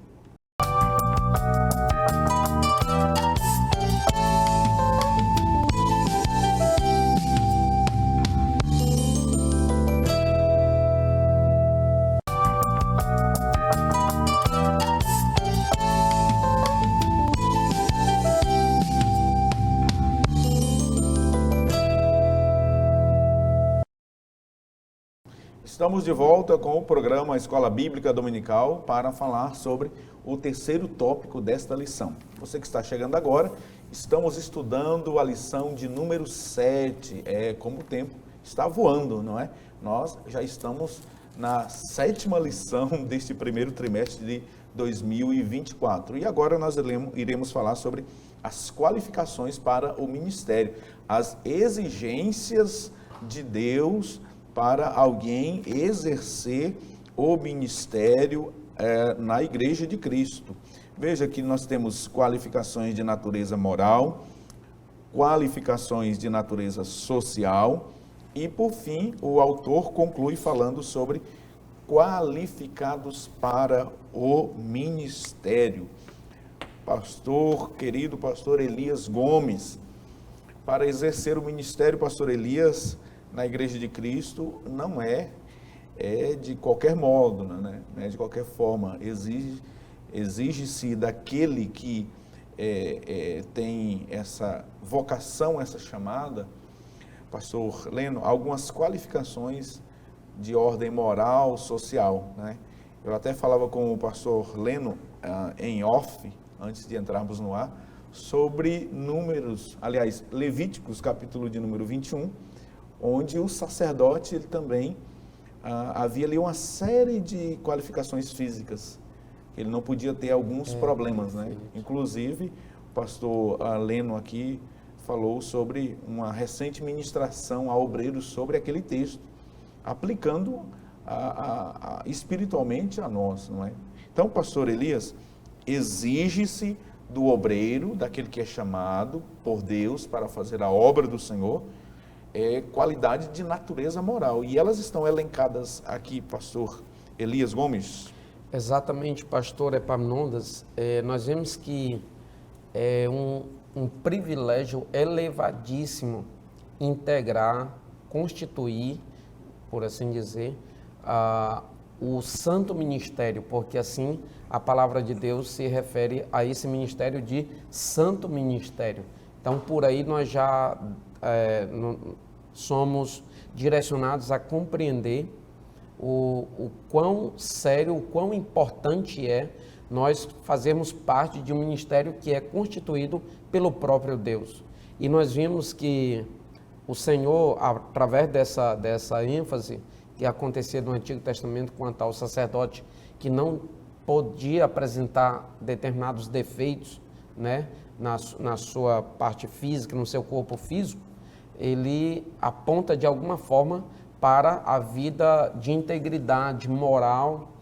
Estamos de volta com o programa Escola Bíblica Dominical para falar sobre o terceiro tópico desta lição. Você que está chegando agora, estamos estudando a lição de número 7. Como o tempo está voando, não é? Nós já estamos na 7ª lição deste primeiro trimestre de 2024. E agora nós iremos falar sobre as qualificações para o ministério, as exigências de Deus para alguém exercer o ministério na Igreja de Cristo. Veja que nós temos qualificações de natureza moral, qualificações de natureza social e, por fim, o autor conclui falando sobre qualificados para o ministério. Querido pastor Elias Gomes, para exercer o ministério, pastor Elias, na Igreja de Cristo, não é de qualquer modo, né? Não é de qualquer forma. Exige-se daquele que tem essa vocação, essa chamada, pastor Leno, algumas qualificações de ordem moral, social, né? Eu até falava com o pastor Leno em off, antes de entrarmos no ar, sobre Levíticos, capítulo de número 21, onde o sacerdote ele também havia ali uma série de qualificações físicas. Ele não podia ter alguns problemas, né? Inclusive, o pastor Leno aqui falou sobre uma recente ministração a obreiros sobre aquele texto, aplicando espiritualmente a nós, não é? Então, pastor Elias, exige-se do obreiro, daquele que é chamado por Deus para fazer a obra do Senhor, qualidade de natureza moral. E elas estão elencadas aqui, pastor Elias Gomes. Exatamente, pastor Epaminondas. Nós vemos que é um privilégio elevadíssimo integrar, constituir, por assim dizer, o santo ministério, porque assim a palavra de Deus se refere a esse ministério de santo ministério. Então, por aí nós já somos direcionados a compreender o quão sério, o quão importante é nós fazermos parte de um ministério que é constituído pelo próprio Deus. E nós vimos que o Senhor, através dessa ênfase que acontecia no Antigo Testamento quanto ao sacerdote que não podia apresentar determinados defeitos, né, na sua parte física, no seu corpo físico, ele aponta de alguma forma para a vida de integridade moral,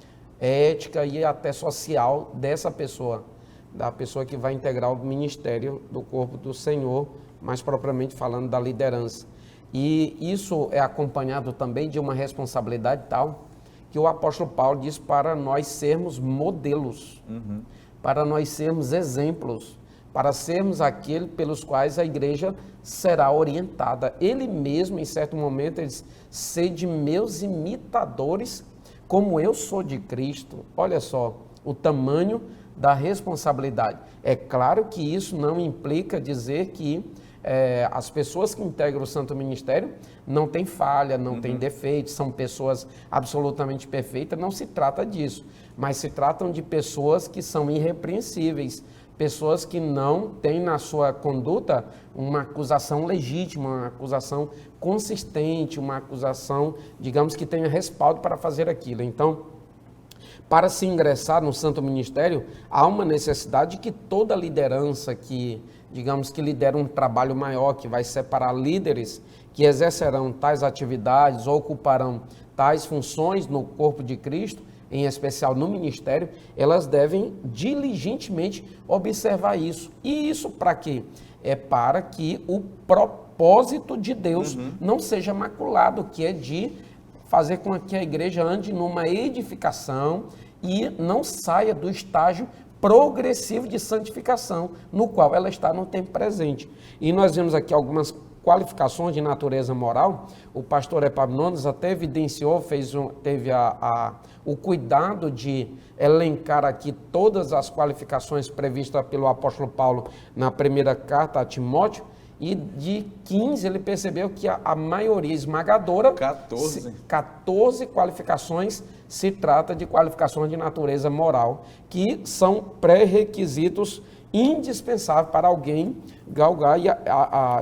ética e até social dessa pessoa, da pessoa que vai integrar o ministério do corpo do Senhor, mais propriamente falando da liderança. E isso é acompanhado também de uma responsabilidade tal que o apóstolo Paulo diz para nós sermos modelos, para nós sermos exemplos, para sermos aquele pelos quais a igreja será orientada. Ele mesmo, em certo momento, ele diz: sede meus imitadores, como eu sou de Cristo. Olha só o tamanho da responsabilidade. É claro que isso não implica dizer que as pessoas que integram o Santo Ministério não têm falha, não têm defeitos, são pessoas absolutamente perfeitas, não se trata disso, mas se tratam de pessoas que são irrepreensíveis, pessoas que não têm na sua conduta uma acusação legítima, uma acusação consistente, uma acusação, digamos, que tenha respaldo para fazer aquilo. Então, para se ingressar no Santo Ministério, há uma necessidade de que toda liderança que, digamos, que lidera um trabalho maior, que vai separar líderes que exercerão tais atividades ou ocuparão tais funções no corpo de Cristo, em especial no ministério, elas devem diligentemente observar isso. E isso para quê? É para que o propósito de Deus não seja maculado, que é de fazer com que a igreja ande numa edificação e não saia do estágio progressivo de santificação, no qual ela está no tempo presente. E nós vemos aqui algumas qualificações de natureza moral. O pastor Epaminondas até evidenciou, teve o cuidado de elencar aqui todas as qualificações previstas pelo apóstolo Paulo na primeira carta a Timóteo, e de 15 ele percebeu que a maioria esmagadora, 14 qualificações, se trata de qualificações de natureza moral, que são pré-requisitos indispensáveis para alguém galgar e,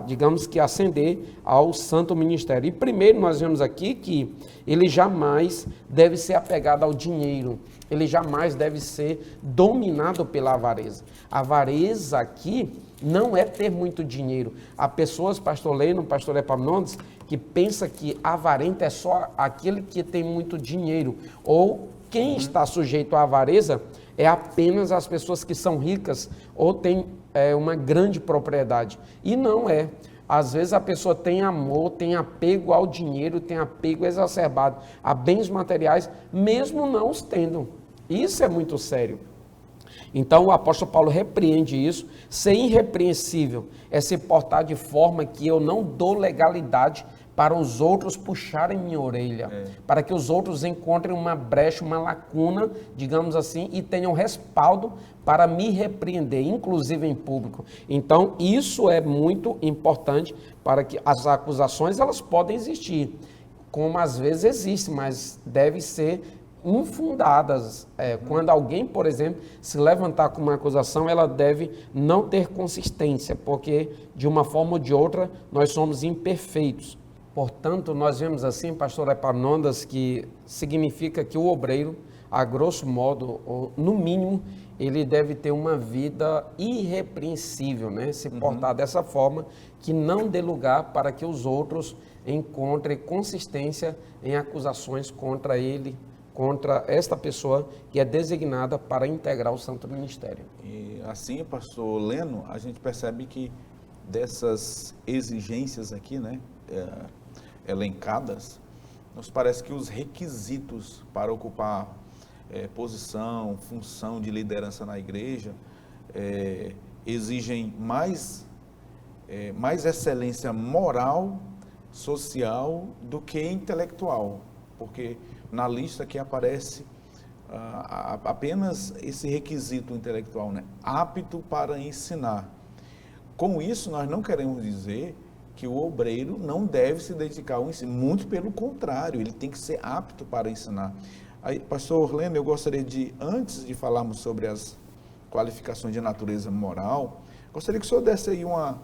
digamos que, ascender ao santo ministério. E primeiro nós vemos aqui que ele jamais deve ser apegado ao dinheiro, ele jamais deve ser dominado pela avareza. A avareza aqui não é ter muito dinheiro. Há pessoas, pastor Leno, pastor Epaminondas, que pensa que avarento é só aquele que tem muito dinheiro, ou quem está sujeito à avareza é apenas as pessoas que são ricas ou têm uma grande propriedade. E não é. Às vezes a pessoa tem amor, tem apego ao dinheiro, tem apego exacerbado a bens materiais, mesmo não os tendo. Isso é muito sério. Então o apóstolo Paulo repreende isso. Ser irrepreensível é se portar de forma que eu não dou legalidade para os outros puxarem minha orelha, para que os outros encontrem uma brecha, uma lacuna, digamos assim, e tenham respaldo para me repreender, inclusive em público. Então, isso é muito importante para que as acusações, elas podem existir, como às vezes existem, mas devem ser infundadas. Quando alguém, por exemplo, se levantar com uma acusação, ela deve não ter consistência, porque de uma forma ou de outra nós somos imperfeitos. Portanto, nós vemos assim, pastor Epaminondas, que significa que o obreiro, a grosso modo, ou no mínimo, ele deve ter uma vida irrepreensível, né? Se portar dessa forma, que não dê lugar para que os outros encontrem consistência em acusações contra ele, contra esta pessoa que é designada para integrar o santo ministério. E assim, pastor Leno, a gente percebe que dessas exigências aqui, né, elencadas, nos parece que os requisitos para ocupar posição, função de liderança na igreja exigem mais excelência moral, social do que intelectual, porque na lista aqui aparece apenas esse requisito intelectual, né? Apto para ensinar. Com isso, nós não queremos dizer que o obreiro não deve se dedicar ao ensino, muito pelo contrário, ele tem que ser apto para ensinar. Aí, pastor Leno, eu gostaria de, antes de falarmos sobre as qualificações de natureza moral, gostaria que o senhor desse aí uma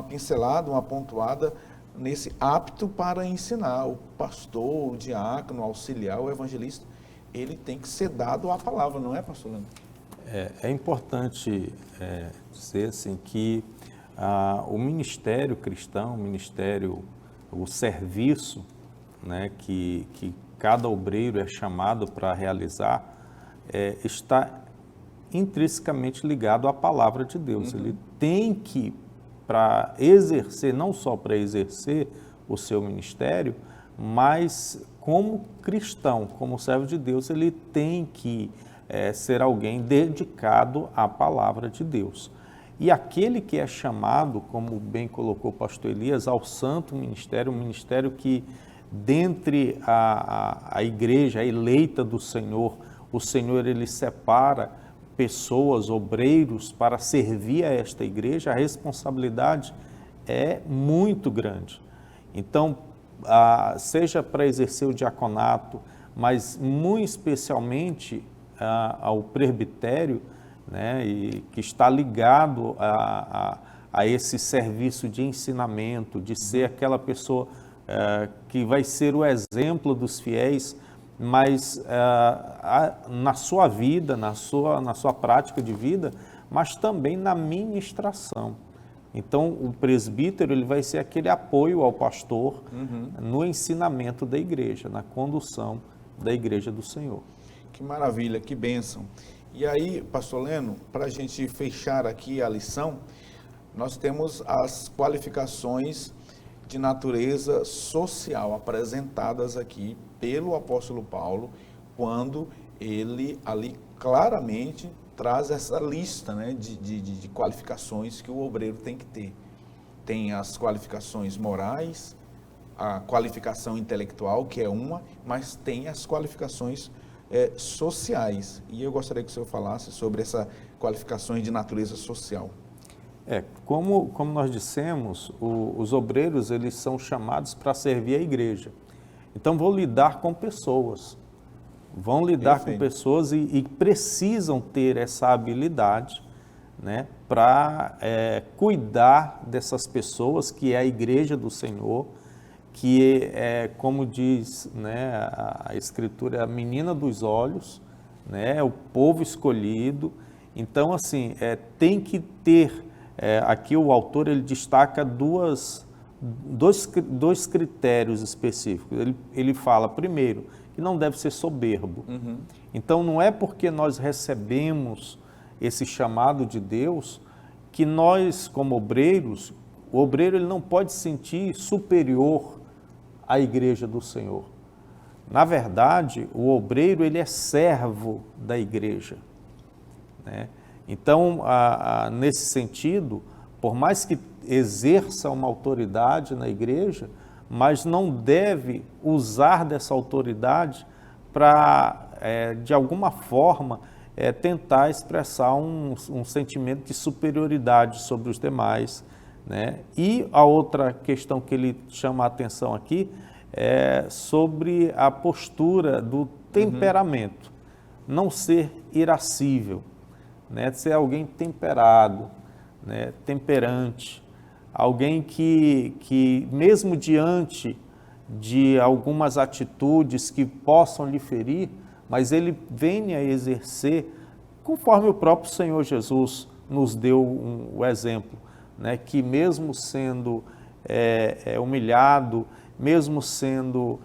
pincelada, uma pontuada nesse apto para ensinar. O pastor, o diácono, o auxiliar, o evangelista, ele tem que ser dado a palavra, não é, pastor Leno? É importante dizer assim que o ministério cristão, o serviço, né, que cada obreiro é chamado para realizar, está intrinsecamente ligado à palavra de Deus. Ele tem que, para exercer, não só para exercer o seu ministério, mas como cristão, como servo de Deus, ele tem que ser alguém dedicado à palavra de Deus. E aquele que é chamado, como bem colocou o pastor Elias, ao santo ministério, um ministério que, dentre a igreja eleita do Senhor, o Senhor ele separa pessoas, obreiros, para servir a esta igreja, a responsabilidade é muito grande. Então, seja para exercer o diaconato, mas muito especialmente ao presbitério, né, e que está ligado a esse serviço de ensinamento, de ser aquela pessoa que vai ser o exemplo dos fiéis, mas na sua vida, na sua prática de vida, mas também na ministração. Então, o presbítero ele vai ser aquele apoio ao pastor no ensinamento da igreja, na condução da igreja do Senhor. Que maravilha, que bênção. E aí, pastor Leno, para a gente fechar aqui a lição, nós temos as qualificações de natureza social apresentadas aqui pelo apóstolo Paulo, quando ele ali claramente traz essa lista, né, de qualificações que o obreiro tem que ter. Tem as qualificações morais, a qualificação intelectual, que é uma, mas tem as qualificações sociais. E eu gostaria que o senhor falasse sobre essas qualificações de natureza social. Como nós dissemos, os obreiros eles são chamados para servir a igreja. Então vão lidar com pessoas, vão lidar Perfeito. com pessoas e precisam ter essa habilidade, né, para cuidar dessas pessoas, que é a igreja do Senhor, que é, como diz, né, a Escritura, é a menina dos olhos, né, o povo escolhido. Então, assim, tem que ter, aqui o autor ele destaca dois critérios específicos. Ele fala, primeiro, que não deve ser soberbo. Então, não é porque nós recebemos esse chamado de Deus que nós, como obreiros, o obreiro ele não pode se sentir superior à igreja do Senhor. Na verdade, o obreiro ele é servo da igreja, né? Então, nesse sentido, por mais que exerça uma autoridade na igreja, mas não deve usar dessa autoridade para, de alguma forma, tentar expressar um sentimento de superioridade sobre os demais, né? E a outra questão que ele chama a atenção aqui é sobre a postura do temperamento, não ser irascível, né? Ser alguém temperado, né? Temperante, alguém que mesmo diante de algumas atitudes que possam lhe ferir, mas ele venha a exercer conforme o próprio Senhor Jesus nos deu o exemplo, né? Que mesmo sendo humilhado, mesmo sendo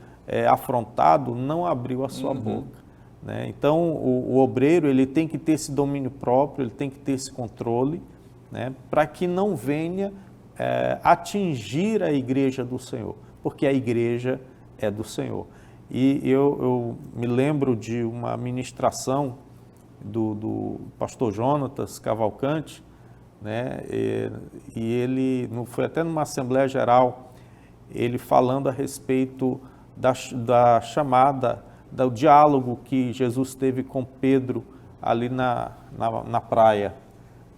afrontado, não abriu a sua boca, né? Então, o obreiro ele tem que ter esse domínio próprio, ele tem que ter esse controle, né? Para que não venha atingir a igreja do Senhor, porque a igreja é do Senhor. E eu me lembro de uma ministração do pastor Jonatas Cavalcante, né? E ele, foi até numa Assembleia Geral, ele falando a respeito da chamada, do diálogo que Jesus teve com Pedro ali na praia,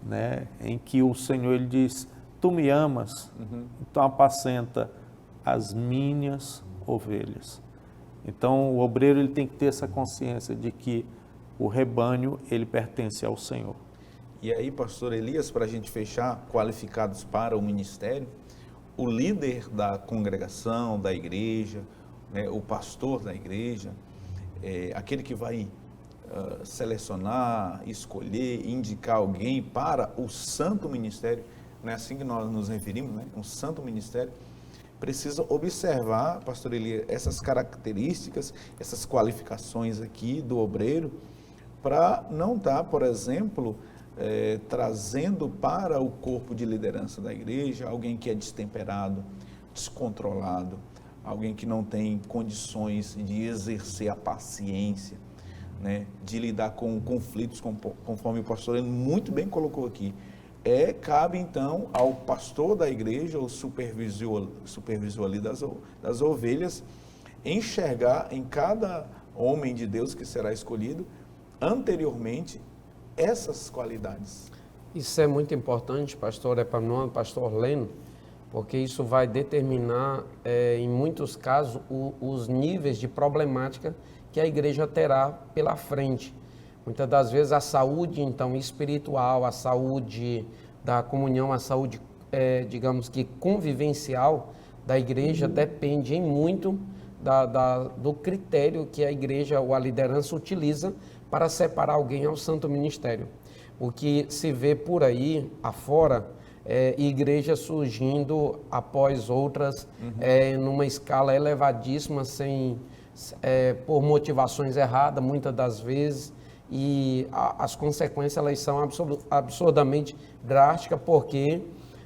né? Em que o Senhor ele diz, tu me amas, então apacenta as minhas ovelhas. Então o obreiro ele tem que ter essa consciência de que o rebanho ele pertence ao Senhor. E aí, pastor Elias, para a gente fechar, qualificados para o ministério, o líder da congregação, da igreja, né, o pastor da igreja, aquele que vai selecionar, escolher, indicar alguém para o santo ministério, não é assim que nós nos referimos, né? Um santo ministério, precisa observar, pastor Elias, essas características, essas qualificações aqui do obreiro, para não estar, por exemplo, trazendo para o corpo de liderança da igreja alguém que é destemperado, descontrolado, alguém que não tem condições de exercer a paciência, né, de lidar com conflitos, conforme o pastor muito bem colocou aqui. Cabe então ao pastor da igreja, o supervisor ali das ovelhas, enxergar em cada homem de Deus que será escolhido, anteriormente, essas qualidades. Isso é muito importante, pastor Epaminondas, pastor Leno, porque isso vai determinar, em muitos casos, os níveis de problemática que a igreja terá pela frente. Muitas das vezes a saúde, então, espiritual, a saúde da comunhão, a saúde, digamos que convivencial da igreja depende em muito do critério que a igreja ou a liderança utiliza para separar alguém ao santo ministério. O que se vê por aí afora igrejas surgindo após outras numa escala elevadíssima, por motivações erradas, muitas das vezes, e as consequências elas são absurdamente drásticas, porque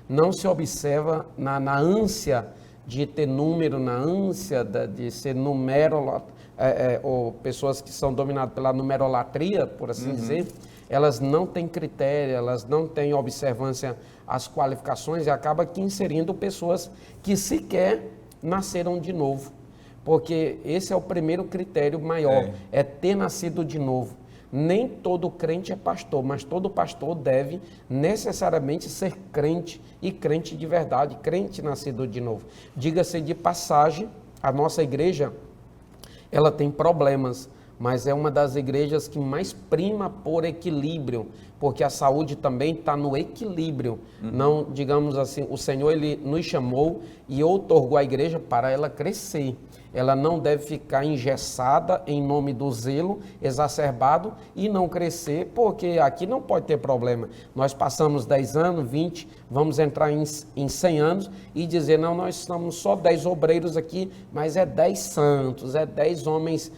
não se observa na ânsia de ter número, na ânsia de ser ou pessoas que são dominadas pela numerolatria, por assim dizer, elas não têm critério, elas não têm observância às qualificações e acaba que inserindo pessoas que sequer nasceram de novo. Porque esse é o primeiro critério maior, é ter nascido de novo. nem todo crente é pastor, mas todo pastor deve necessariamente ser crente e crente de verdade, crente nascido de novo. Diga-se de passagem, a nossa igreja, ela tem problemas, mas é uma das igrejas que mais prima por equilíbrio, porque a saúde também está no equilíbrio. Não, digamos assim, o Senhor ele nos chamou e outorgou a igreja para ela crescer. Ela não deve ficar engessada em nome do zelo exacerbado e não crescer, porque aqui não pode ter problema. Nós passamos 10 anos, 20, vamos entrar em 100 anos e dizer, não, nós somos só 10 obreiros aqui, mas é 10 santos, é 10 homens,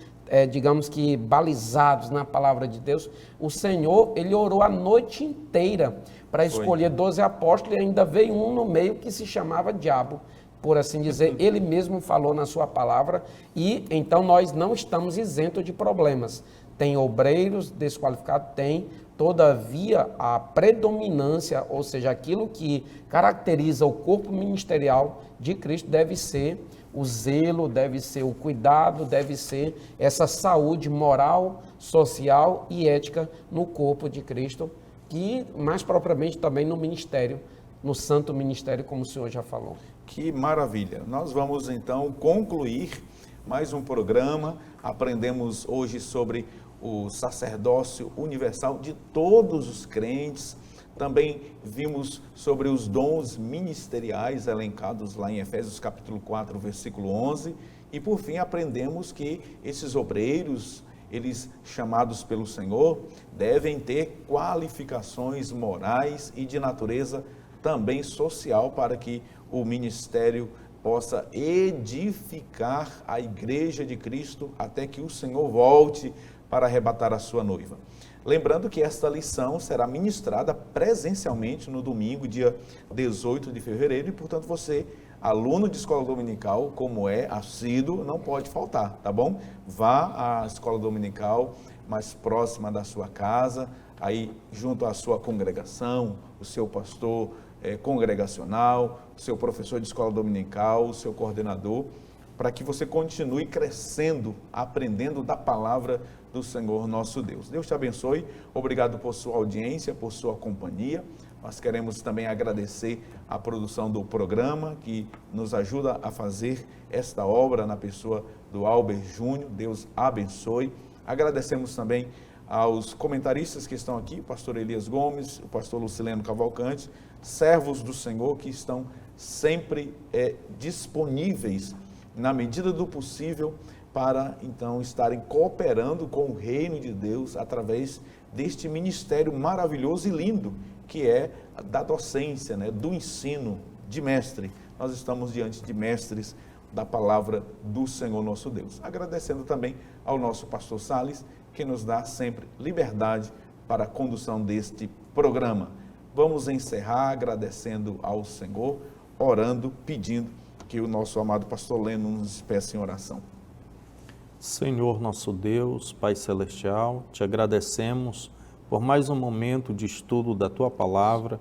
digamos que balizados na palavra de Deus. O Senhor, ele orou a noite inteira para escolher 12 apóstolos e ainda veio um no meio que se chamava Diabo, por assim dizer. Ele mesmo falou na sua palavra e então nós não estamos isentos de problemas. Tem obreiros desqualificados, tem, todavia a predominância, ou seja, aquilo que caracteriza o corpo ministerial de Cristo deve ser o zelo, deve ser o cuidado, deve ser essa saúde moral, social e ética no corpo de Cristo, e mais propriamente também no ministério, no santo ministério, como o senhor já falou. Que maravilha! Nós vamos então concluir mais um programa. Aprendemos hoje sobre o sacerdócio universal de todos os crentes. Também vimos sobre os dons ministeriais elencados lá em Efésios capítulo 4, versículo 11. E por fim aprendemos que esses obreiros, eles chamados pelo Senhor, devem ter qualificações morais e de natureza também social para que o ministério possa edificar a igreja de Cristo até que o Senhor volte para arrebatar a sua noiva. Lembrando que esta lição será ministrada presencialmente no domingo, dia 18 de fevereiro, e, portanto, você, aluno de escola dominical, como é assíduo, não pode faltar, tá bom? Vá à escola dominical mais próxima da sua casa, aí junto à sua congregação, o seu pastor congregacional, o seu professor de escola dominical, o seu coordenador, para que você continue crescendo, aprendendo da palavra do Senhor nosso Deus. Deus te abençoe, obrigado por sua audiência, por sua companhia. Nós queremos também agradecer a produção do programa, que nos ajuda a fazer esta obra na pessoa do Albert Júnior. Deus abençoe. Agradecemos também aos comentaristas que estão aqui, o pastor Elias Gomes, o pastor Lucileno Cavalcante, servos do Senhor que estão sempre disponíveis, na medida do possível, para então estarem cooperando com o reino de Deus através deste ministério maravilhoso e lindo que é da docência, né, do ensino de mestre. Nós estamos diante de mestres da palavra do Senhor nosso Deus. Agradecendo também ao nosso pastor Salles, que nos dá sempre liberdade para a condução deste programa. Vamos encerrar agradecendo ao Senhor, orando, pedindo que o nosso amado pastor Leno nos despeça em oração. Senhor nosso Deus, Pai Celestial, te agradecemos por mais um momento de estudo da Tua Palavra.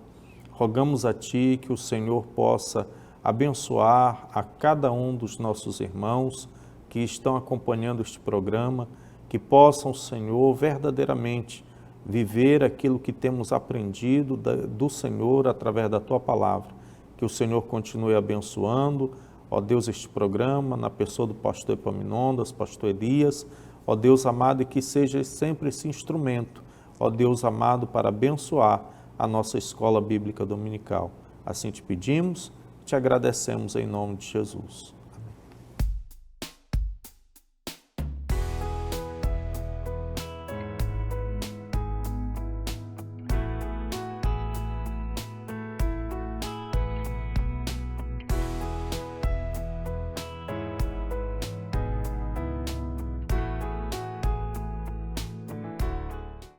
Rogamos a Ti que o Senhor possa abençoar a cada um dos nossos irmãos que estão acompanhando este programa, que possam, Senhor, verdadeiramente viver aquilo que temos aprendido do Senhor através da Tua Palavra. Que o Senhor continue abençoando, ó Deus, este programa, na pessoa do pastor Epaminondas, pastor Elias, ó Deus amado, e que seja sempre esse instrumento, ó Deus amado, para abençoar a nossa escola bíblica dominical. Assim te pedimos, te agradecemos em nome de Jesus.